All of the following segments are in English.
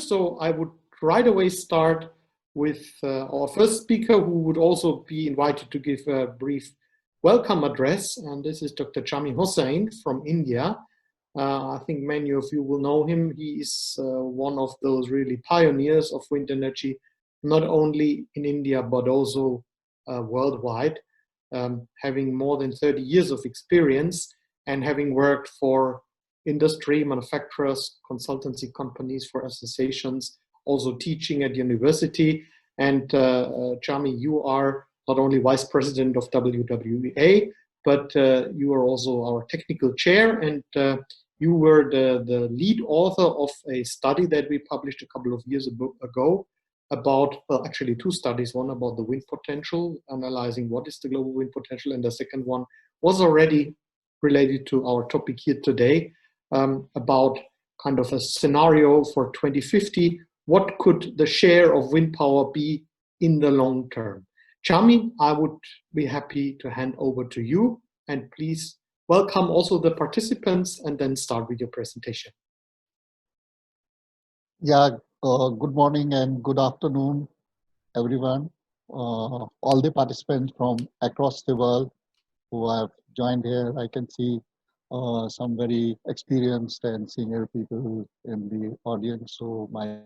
So I would right away start with our first speaker, who would also be invited to give a brief welcome address. And this is Dr. Jami Hossain from India. I think many of you will know him. He is one of those really pioneers of wind energy, not only in India, but also worldwide, having more than 30 years of experience and having worked for industry, manufacturers, consultancy companies, for associations, also teaching at university. And Jami, you are not only Vice President of WWEA, but you are also our technical chair, and you were the lead author of a study that we published a couple of years ago about, well, actually two studies, one about the wind potential, analyzing what is the global wind potential, and the second one was already related to our topic here today, about kind of a scenario for 2050. What could the share of wind power be in the long term? Jami, I would be happy to hand over to you, and please welcome also the participants and then start with your presentation. Yeah, good morning and good afternoon, everyone. All the participants from across the world who have joined here. I can see some very experienced and senior people in the audience. So my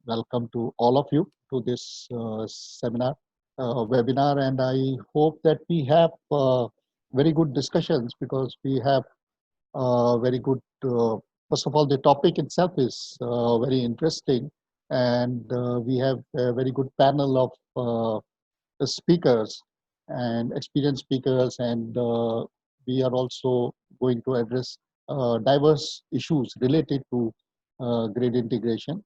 welcome to all of you to this webinar, and I hope that we have very good discussions, because we have very good, first of all, the topic itself is very interesting, and we have a very good panel of speakers and experienced speakers, and we are also going to address diverse issues related to grid integration.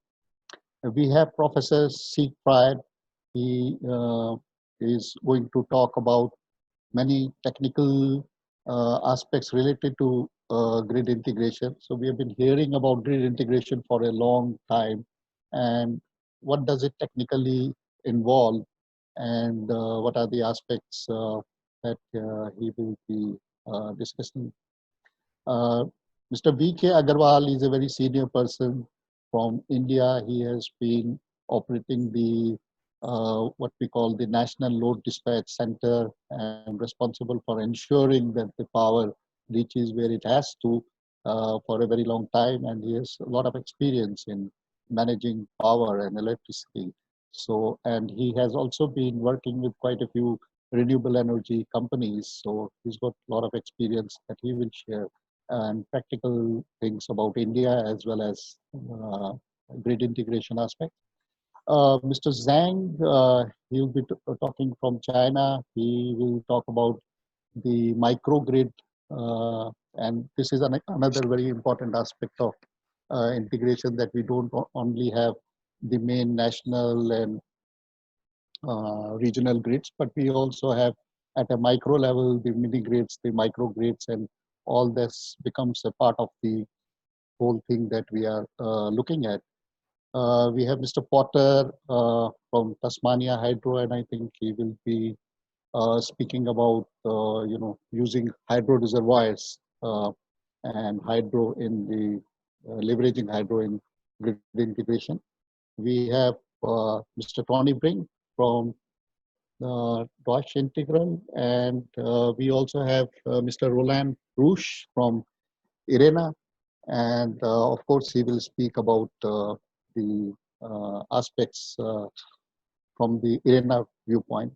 We have Professor Sieg Fried. He is going to talk about many technical aspects related to grid integration. So we have been hearing about grid integration for a long time, and what does it technically involve, and what are the aspects that he will be discussing. Mr. V.K. Agarwal is a very senior person from India. He has been operating the what we call the National Load Dispatch Center, and responsible for ensuring that the power reaches where it has to for a very long time, and he has a lot of experience in managing power and electricity. So, and he has also been working with quite a few renewable energy companies, so he's got a lot of experience that he will share, and practical things about India as well as grid integration aspect. Mr. Zhang, he will be talking from China. He will talk about the microgrid, and this is another very important aspect of integration, that we don't only have the main national and regional grids, but we also have at a micro level the mini grids, the microgrids, and all this becomes a part of the whole thing that we are looking at. We have Mr. Potter from Tasmania Hydro, and I think he will be speaking about using hydro reservoirs and hydro in the leveraging hydro in grid integration. We have Mr. Tony Brink from Deutsche Integral, and we also have Mr. Roland Rouche from IRENA, and of course he will speak about the aspects from the IRENA viewpoint.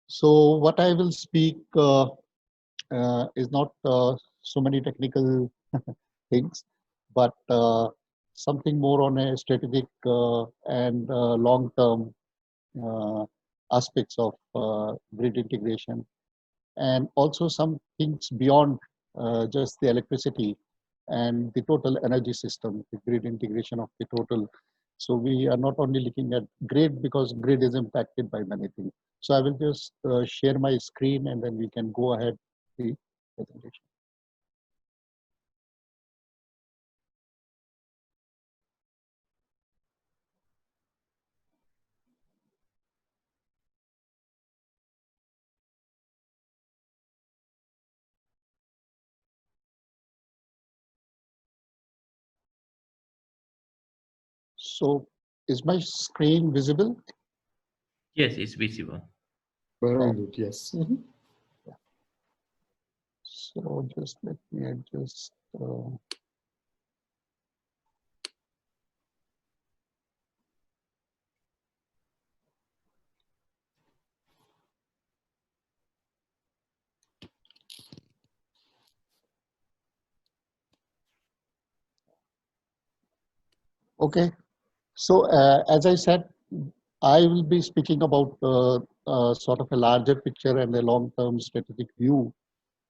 So what I will speak is not so many technical things, but something more on a strategic and long-term aspects of grid integration, and also some things beyond just the electricity and the total energy system, the grid integration of the total. So we are not only looking at grid, because grid is impacted by many things. So I will just share my screen, and then we can go ahead with the presentation. So is my screen visible? Yes, it's visible. Very good, yes. So just let me adjust. Okay, so as I said, I will be speaking about sort of a larger picture and a long-term strategic view.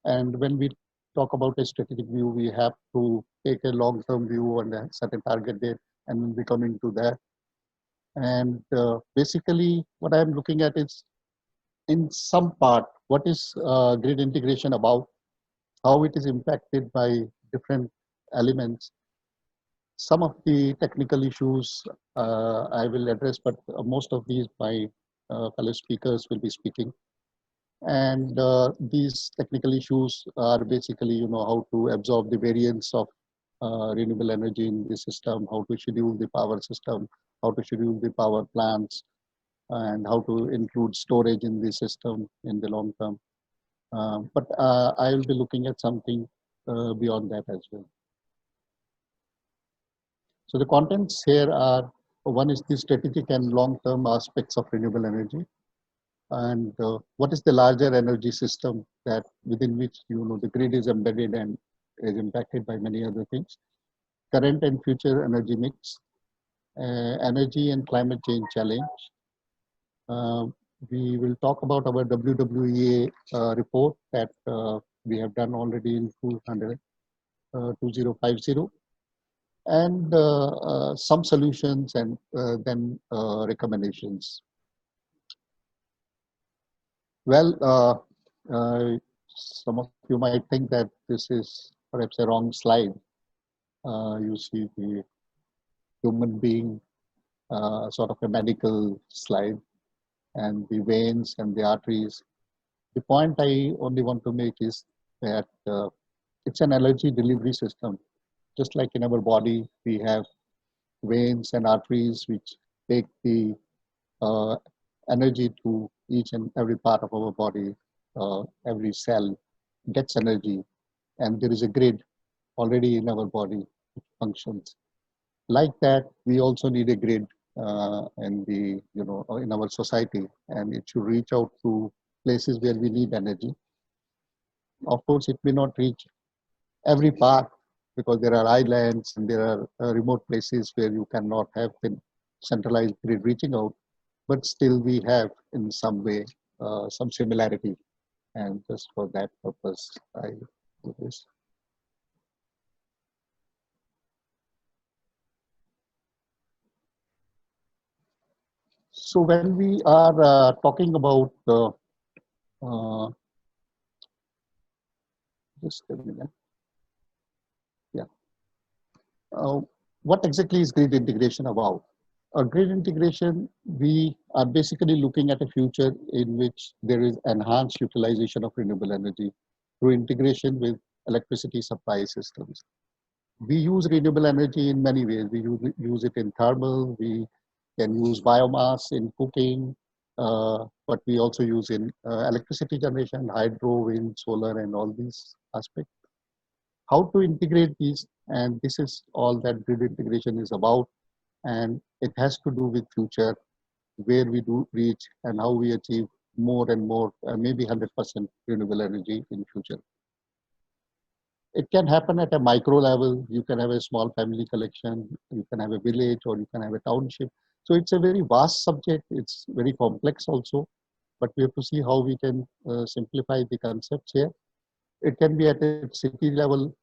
And when we talk about a strategic view, we have to take a long-term view and a certain target date, and we'll be coming to that. And basically, what I'm looking at is, in some part, what is grid integration about, how it is impacted by different elements. Some of the technical issues I will address, but most of these my fellow speakers will be speaking. And these technical issues are basically, how to absorb the variance of renewable energy in the system, how to schedule the power system, how to schedule the power plants, and how to include storage in the system in the long term. But I will be looking at something beyond that as well. So the contents here are, one is the strategic and long-term aspects of renewable energy, and what is the larger energy system that within which the grid is embedded and is impacted by many other things. Current and future energy mix, energy and climate change challenge. We will talk about our WWEA report that we have done already in 2050, and some solutions, and then recommendations. Well, some of you might think that this is perhaps a wrong slide. You see the human being, sort of a medical slide, and the veins and the arteries. The point I only want to make is that it's an energy delivery system. Just like in our body, we have veins and arteries which take the energy to each and every part of our body. Every cell gets energy, and there is a grid already in our body which functions. Like that, we also need a grid in the in our society, and it should reach out to places where we need energy. Of course, it may not reach every part, because there are islands and there are remote places where you cannot have the centralized grid reaching out, but still we have in some way some similarity, and just for that purpose I do this. So when we are talking about just a minute. Yeah. What exactly is grid integration about? Grid integration, we are basically looking at a future in which there is enhanced utilization of renewable energy through integration with electricity supply systems. We use renewable energy in many ways. We use it in thermal, we can use biomass in cooking, but we also use in electricity generation, hydro, wind, solar, and all these aspects. How to integrate these, and this is all that grid integration is about, and it has to do with future, where we do reach and how we achieve more and more, maybe 100% renewable energy in future. It can happen at a micro level. You can have a small family collection, you can have a village, or you can have a township. So it's a very vast subject. It's very complex also, but we have to see how we can simplify the concepts here. It can be at a city level,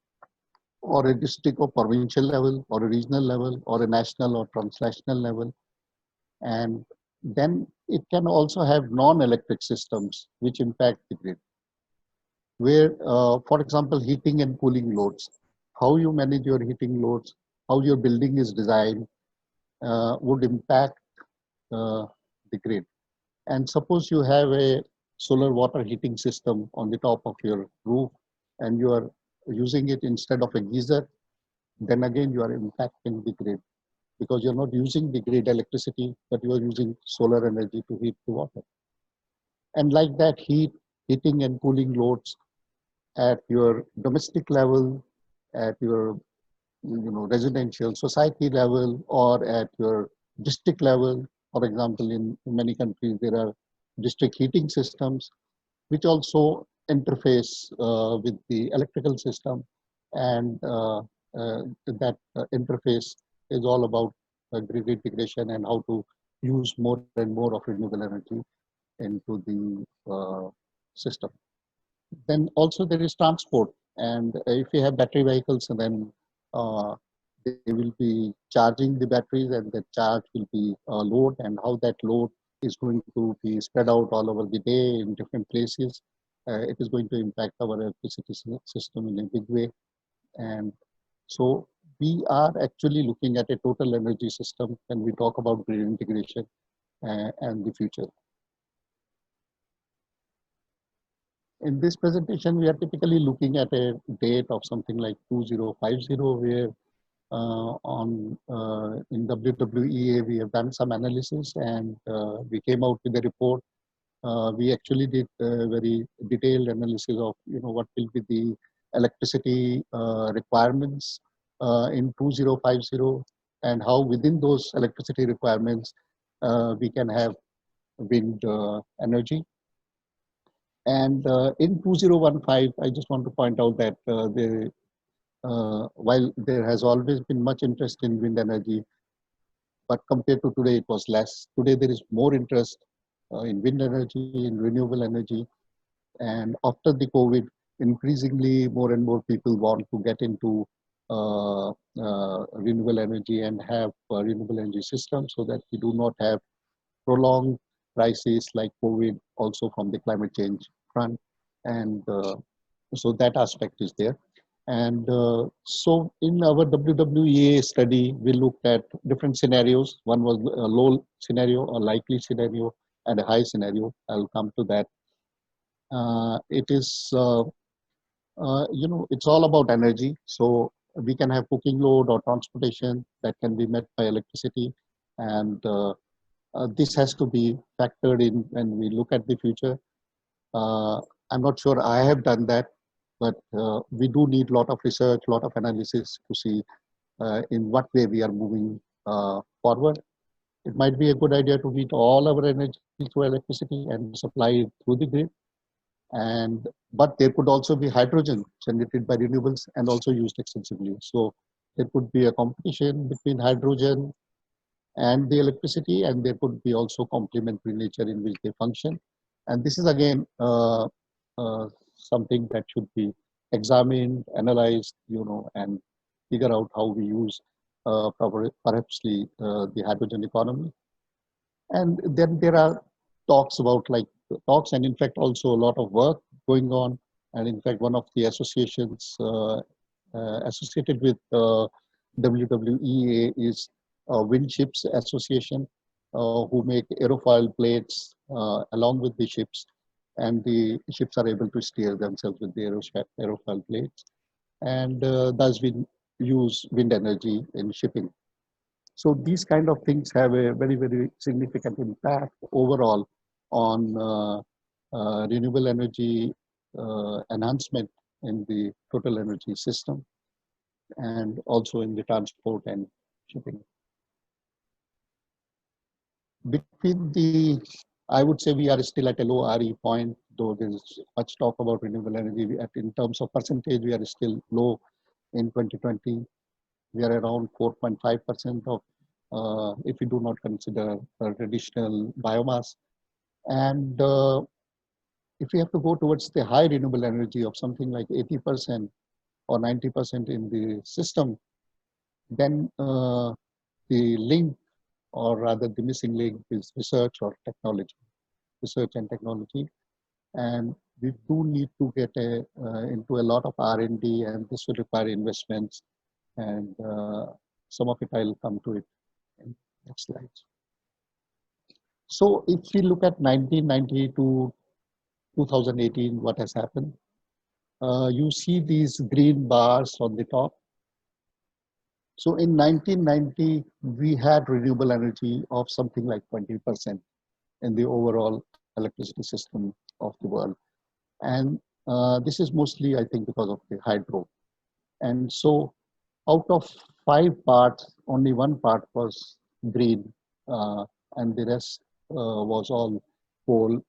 or a district or provincial level, or a regional level, or a national or transnational level. And then it can also have non-electric systems which impact the grid, where, for example, heating and cooling loads. How you manage your heating loads, how your building is designed, would impact the grid. And suppose you have a solar water heating system on the top of your roof, and you are using it instead of a geyser, then again you are impacting the grid. because you're not using the grid electricity, but you are using solar energy to heat the water. And like that, heating and cooling loads at your domestic level, at your residential society level, or at your district level. For example, in many countries, there are district heating systems, which also interface with the electrical system. And that interface is all about grid integration and how to use more and more of renewable energy into the system. Then also there is transport, and if you have battery vehicles, then uh, they will be charging the batteries, and the charge will be load, and how that load is going to be spread out all over the day in different places. It is going to impact our electricity system in a big way. And so we are actually looking at a total energy system when we talk about grid integration and the future. In this presentation, we are typically looking at a date of something like 2050, where in WWEA we have done some analysis, and we came out with a report. We actually did a very detailed analysis of what will be the electricity requirements in 2050, and how within those electricity requirements we can have wind energy. And in 2015, I just want to point out that while there has always been much interest in wind energy, but compared to today, it was less. Today, there is more interest in wind energy, in renewable energy. And after the COVID, increasingly more and more people want to get into renewable energy and have a renewable energy system, so that we do not have prolonged crises like COVID, also from the climate change front. And so that aspect is there. And so in our WWEA study, we looked at different scenarios. One was a low scenario, a likely scenario, and a high scenario. I'll come to that. It is, it's all about energy. So we can have cooking load or transportation that can be met by electricity. And this has to be factored in when we look at the future. I'm not sure I have done that, but we do need a lot of research, a lot of analysis to see in what way we are moving forward. It might be a good idea to meet all our energy through electricity and supply it through the grid. But there could also be hydrogen generated by renewables and also used extensively. So there could be a competition between hydrogen and the electricity, and there could be also complementary nature in which they function. And this is again something that should be examined, analyzed, and figure out how we use perhaps the hydrogen economy. And then there are talks about talks, and in fact also a lot of work going on. And in fact, one of the associations associated with WWEA is Windships Association, who make aerofoil plates along with the ships, and the ships are able to steer themselves with the aerofoil plates, and thus we use wind energy in shipping. So these kind of things have a very, very significant impact overall on renewable energy enhancement in the total energy system, and also in the transport and shipping. Between I would say we are still at a low RE point, though there is much talk about renewable energy. In terms of percentage, we are still low in 2020. We are around 4.5% of, if we do not consider traditional biomass. And if we have to go towards the high renewable energy of something like 80% or 90% in the system, then the link, or rather the missing link, is research and technology. And we do need to get into a lot of R&D, and this will require investments. And some of it I'll come to it in next slides. So if we look at 1990 to 2018, what has happened? You see these green bars on the top. So in 1990, we had renewable energy of something like 20% in the overall electricity system of the world. And this is mostly, I think, because of the hydro. And so out of 5 parts, only 1 part was green, uh, and the rest was all coal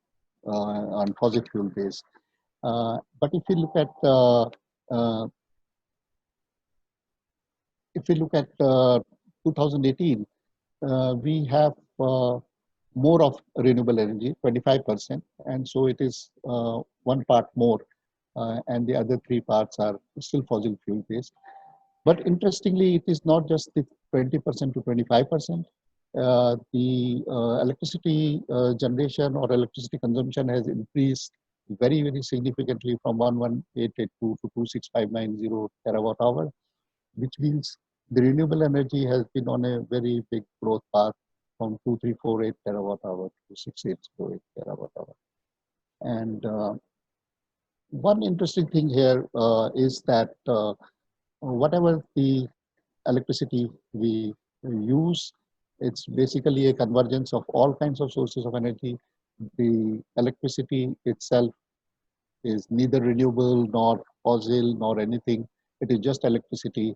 and fossil fuel based. But uh, if we look at 2018, we have more of renewable energy, 25%, and so it is 1 part more, and the other 3 parts are still fossil fuel based. But interestingly, it is not just the 20% to 25%. The electricity generation or electricity consumption has increased very, very significantly from 11882 to 26590 terawatt hour, which means the renewable energy has been on a very big growth path from 2348 terawatt hour to 6808 terawatt hour. And one interesting thing here is that whatever the electricity we use, it's basically a convergence of all kinds of sources of energy. The electricity itself is neither renewable nor fossil nor anything. It is just electricity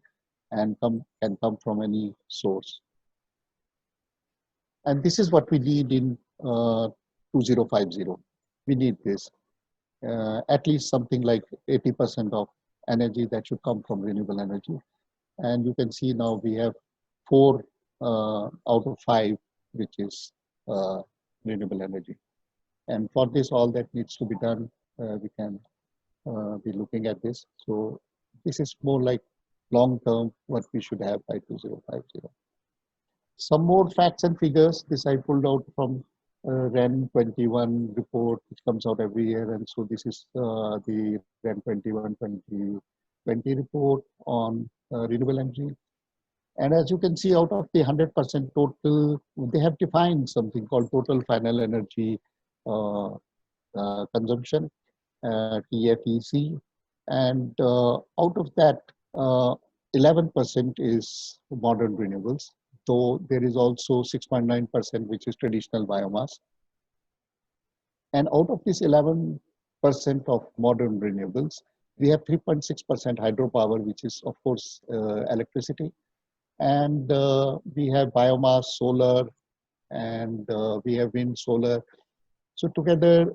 and can come from any source. And this is what we need in 2050. We need this. At least something like 80% of energy that should come from renewable energy. And you can see now we have 4 out of 5, which is renewable energy. And for this, all that needs to be done, we can be looking at this. So this is more like long term what we should have by 2050. Some more facts and figures. This I pulled out from REN 21 report, which comes out every year. And so this is the REN 21 2020 report on renewable energy. And as you can see, out of the 100% total, they have defined something called total final energy consumption, TFEC. And out of that, 11% is modern renewables, though there is also 6.9% which is traditional biomass. And out of this 11% of modern renewables, we have 3.6% hydropower, which is of course electricity. And we have biomass, solar, and we have wind, solar. So together,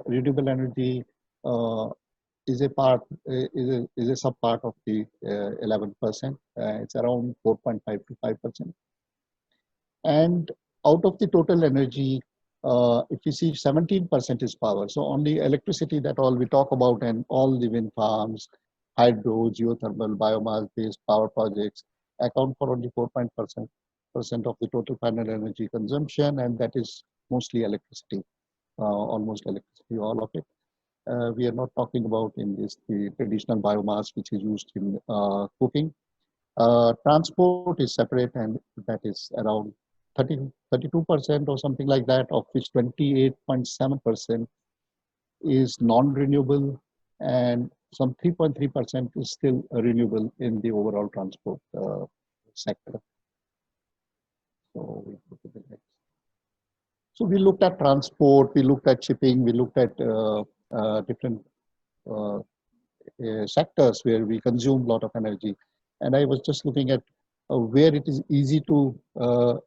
renewable energy is a part, is a sub part of the 11%. It's around 4.5 to 5%. And out of the total energy, if you see 17% is power. So only electricity, that all we talk about, and all the wind farms, hydro, geothermal, biomass-based power projects account for only 4% of the total final energy consumption, and that is mostly electricity, almost electricity, all of it. We are not talking about in this the traditional biomass which is used in cooking. Transport is separate, and that is around 32% or something like that, of which 28.7% is non-renewable, and some 3.3% is still renewable in the overall transport sector. So we look at the next. So we looked at transport, we looked at shipping, we looked at different sectors where we consume a lot of energy. And I was just looking at where it is easy to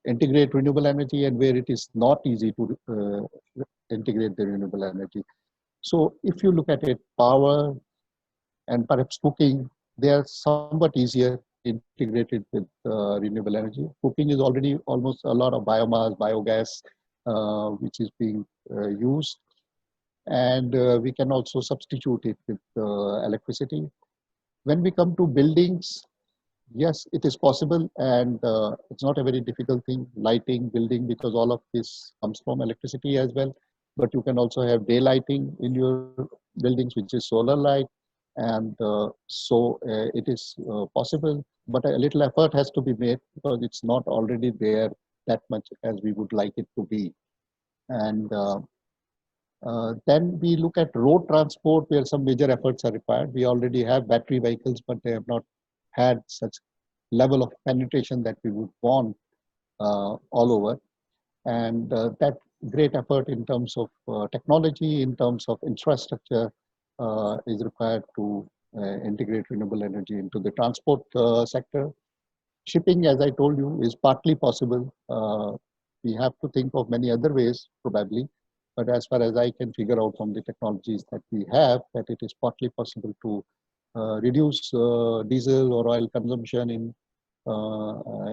integrate renewable energy and where it is not easy to integrate the renewable energy. So if you look at it, power and perhaps cooking, they are somewhat easier integrated with renewable energy. Cooking is already almost a lot of biomass, biogas, which is being used. And we can also substitute it with electricity. When we come to buildings, yes, it is possible, and it's not a very difficult thing, lighting, building, because all of this comes from electricity as well. But you can also have daylighting in your buildings, which is solar light, and so it is possible. But a little effort has to be made because it's not already there that much as we would like it to be. And then we look at road transport, where some major efforts are required. We already have battery vehicles, but they have not had such level of penetration that we would want all over. And that great effort in terms of technology, in terms of infrastructure, is required to integrate renewable energy into the transport sector. Shipping, as I told you, is partly possible. We have to think of many other ways, probably. But as far as I can figure out from the technologies that we have, that it is partly possible to reduce diesel or oil consumption in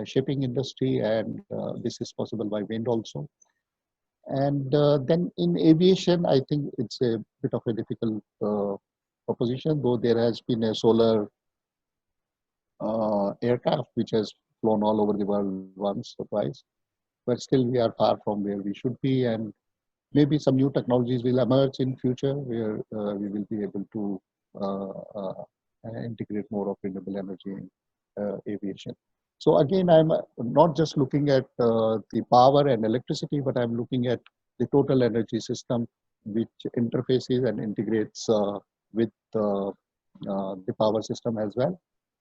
shipping industry, and this is possible by wind also. And then in aviation, I think it's a bit of a difficult proposition, though there has been a solar aircraft which has flown all over the world once or twice, but still we are far from where we should be. And maybe some new technologies will emerge in future where we will be able to integrate more of renewable energy in aviation. So again, I'm not just looking at the power and electricity, but I'm looking at the total energy system, which interfaces and integrates with the power system as well,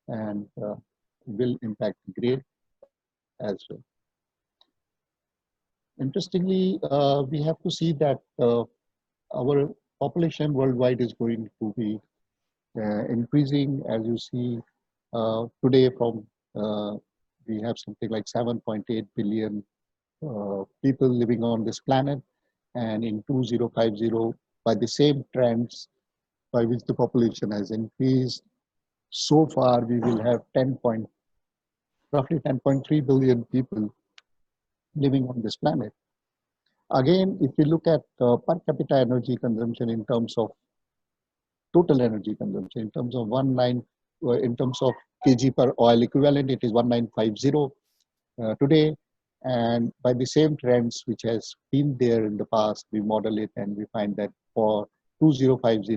and will impact the grid as well. Interestingly, we have to see that our population worldwide is going to be increasing. As you see today, from we have something like 7.8 billion people living on this planet, and in 2050, by the same trends by which the population has increased, so far we will have roughly 10.3 billion people living on this planet. Again, if we look at per capita energy consumption in terms of total energy consumption, in terms of in terms of kg per oil equivalent, it is 1950 today. And by the same trends which has been there in the past, we model it and we find that for 2050,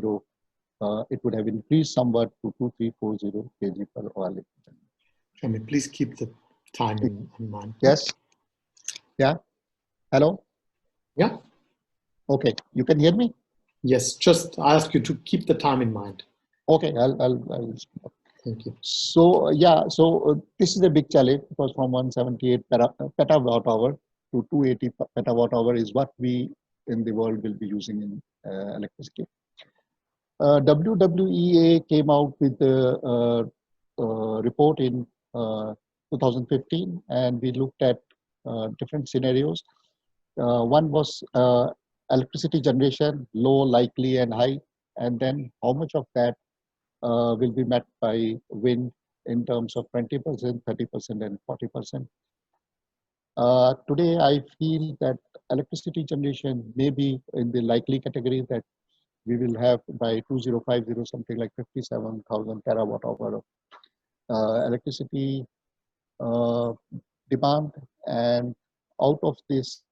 it would have increased somewhat to 2340 kg per oil equivalent. Jami, please keep the time in mind. Yes. Yeah. Hello. Yeah. Okay. You can hear me? Yes. Just I ask you to keep the time in mind. Okay. I'll Thank you. So yeah, so this is a big challenge, because from 178 petawatt hour to 280 petawatt hour is what we in the world will be using in electricity. WWEA came out with a report in 2015, and we looked at different scenarios. One was electricity generation, low, likely, and high, and then how much of that will be met by wind in terms of 20%, 30%, and 40%. Today, I feel that electricity generation may be in the likely category, that we will have by 2050 something like 57,000 terawatt hour of electricity demand. And out of this,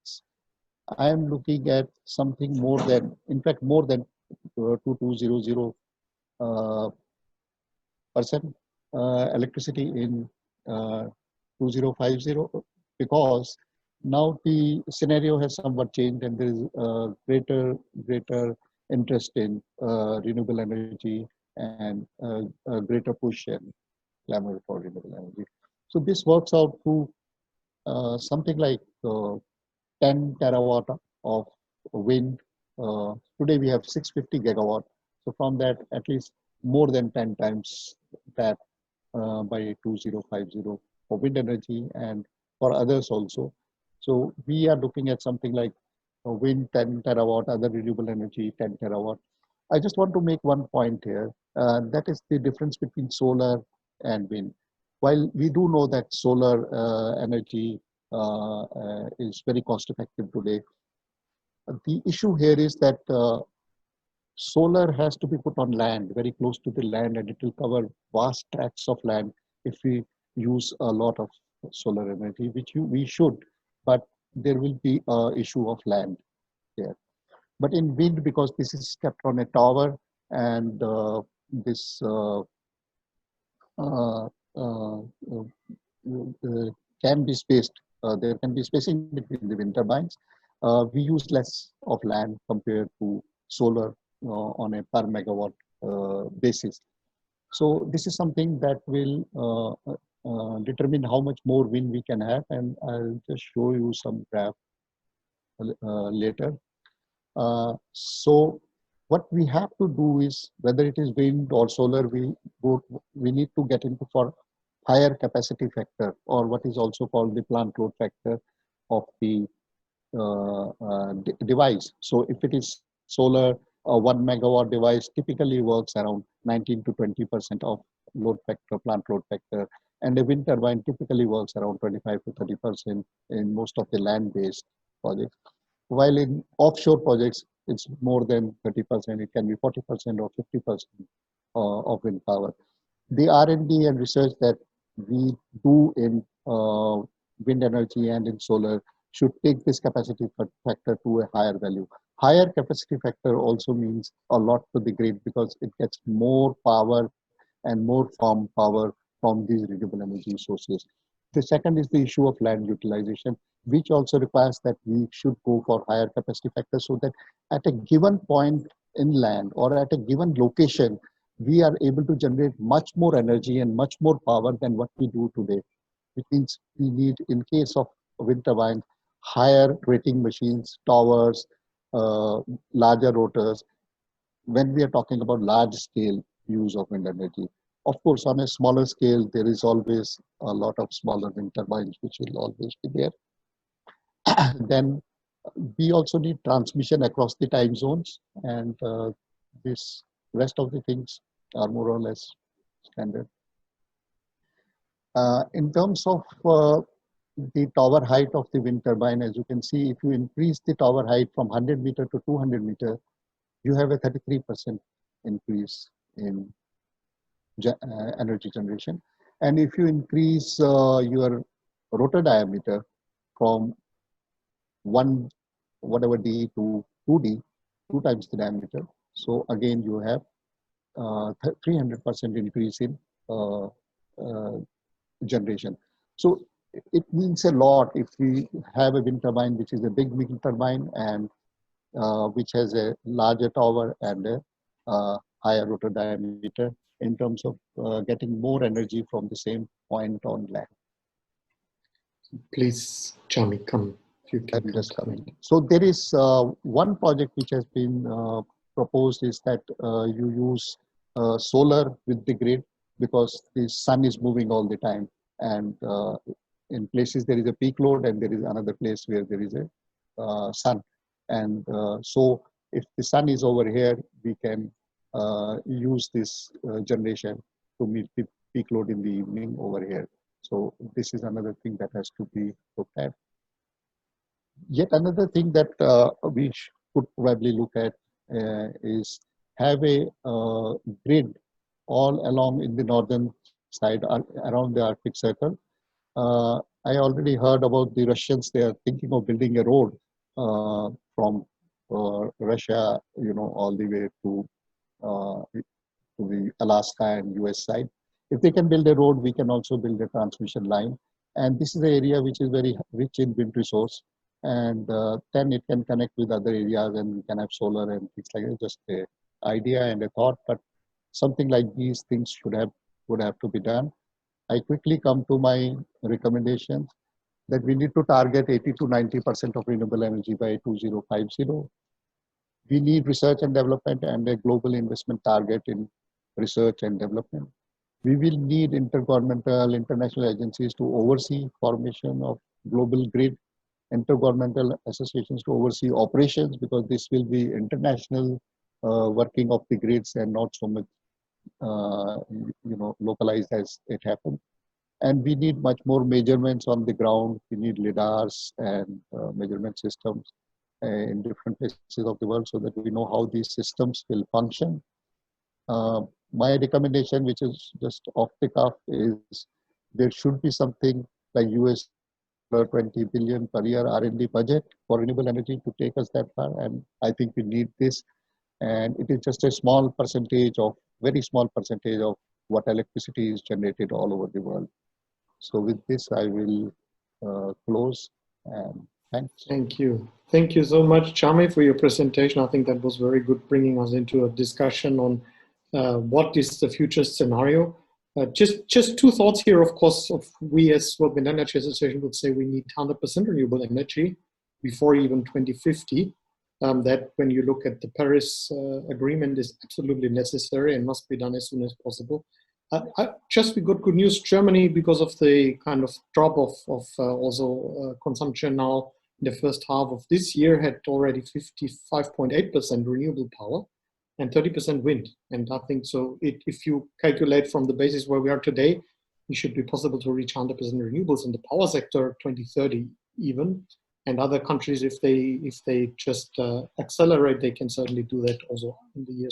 I am looking at something more than, in fact, more than 2200 percent electricity in 2050, because now the scenario has somewhat changed, and there is greater interest in renewable energy, and a greater push and clamor for renewable energy. So this works out to something like 10 terawatt of wind. Today we have 650 gigawatt. So from that, at least more than 10 times that by 2050 for wind energy, and for others also. So we are looking at something like wind 10 terawatt, other renewable energy 10 terawatt. I just want to make one point here. That is the difference between solar and wind. While we do know that solar energy is very cost effective today, the issue here is that solar has to be put on land, very close to the land, and it will cover vast tracts of land if we use a lot of solar energy, which we should, but there will be an issue of land there. But in wind, because this is kept on a tower, and this can be spaced, there can be spacing between the wind turbines. We use less of land compared to solar on a per megawatt basis. So this is something that will determine how much more wind we can have, and I'll just show you some graph later. So what we have to do is, whether it is wind or solar, we need to get into for higher capacity factor, or what is also called the plant load factor of the device. So if it is solar, a 1 megawatt device typically works around 19 to 20% of load factor, plant load factor, and a wind turbine typically works around 25 to 30% in most of the land-based projects. While in offshore projects, it's more than 30%. It can be 40% or 50% of wind power. The R&D and research that we do in wind energy and in solar should take this capacity factor to a higher value. Higher capacity factor also means a lot to the grid, because it gets more power and more farm power from these renewable energy sources. The second is the issue of land utilization, which also requires that we should go for higher capacity factor, so that at a given point in land or at a given location, we are able to generate much more energy and much more power than what we do today. Which means we need, in case of wind turbines, higher rating machines, towers, larger rotors, when we are talking about large scale use of wind energy. Of course, on a smaller scale, there is always a lot of smaller wind turbines, which will always be there. Then we also need transmission across the time zones, and this rest of the things are more or less standard. In terms of the tower height of the wind turbine, as you can see, if you increase the tower height from 100 meter to 200 meter, you have a 33% increase in energy generation. And if you increase your rotor diameter from 1 whatever D to 2D, 2 times the diameter, so again you have 300% increase in generation. So it means a lot if we have a wind turbine which is a big wind turbine and which has a larger tower and a higher rotor diameter, in terms of getting more energy from the same point on land. Please, Chami, come. You can I'm just coming. So there is one project which has been proposed, is that you use solar with the grid, because the sun is moving all the time, and in places there is a peak load and there is another place where there is a sun. And so if the sun is over here, we can use this generation to meet the peak load in the evening over here. So this is another thing that has to be looked at. Yet another thing that we could probably look at is have a grid all along in the northern side around the Arctic Circle. I already heard about the Russians. They are thinking of building a road from Russia, all the way to the Alaska and US side. If they can build a road, we can also build a transmission line. And this is an area which is very rich in wind resource. And then it can connect with other areas, and we can have solar and things like that. Just an idea and a thought, but something like these things would have to be done. I quickly come to my recommendations, that we need to target 80 to 90% of renewable energy by 2050. We need research and development and a global investment target in research and development. We will need intergovernmental, international agencies to oversee formation of global grid, intergovernmental associations to oversee operations, because this will be international working of the grids and not so much localized as it happened. And we need much more measurements on the ground. We need LIDARs and measurement systems in different places of the world, so that we know how these systems will function. My recommendation, which is just off the cuff, is there should be something like US $20 billion per year R&D budget for renewable energy to take us that far. And I think we need this. And it is just a small percentage of, very small percentage of what electricity is generated all over the world. So with this, I will close, and thanks. Thank you. Thank you so much, Chami, for your presentation. I think that was very good, bringing us into a discussion on what is the future scenario. Just two thoughts here. Of course, we as World Wind Energy Association would say we need 100% renewable energy before even 2050. That when you look at the Paris Agreement is absolutely necessary and must be done as soon as possible. Just we got good news. Germany, because of the kind of drop of consumption now in the first half of this year, had already 55.8% renewable power and 30% wind. And I think so if you calculate from the basis where we are today, it should be possible to reach 100% renewables in the power sector 2030 even. And other countries, if they just accelerate, they can certainly do that also in the years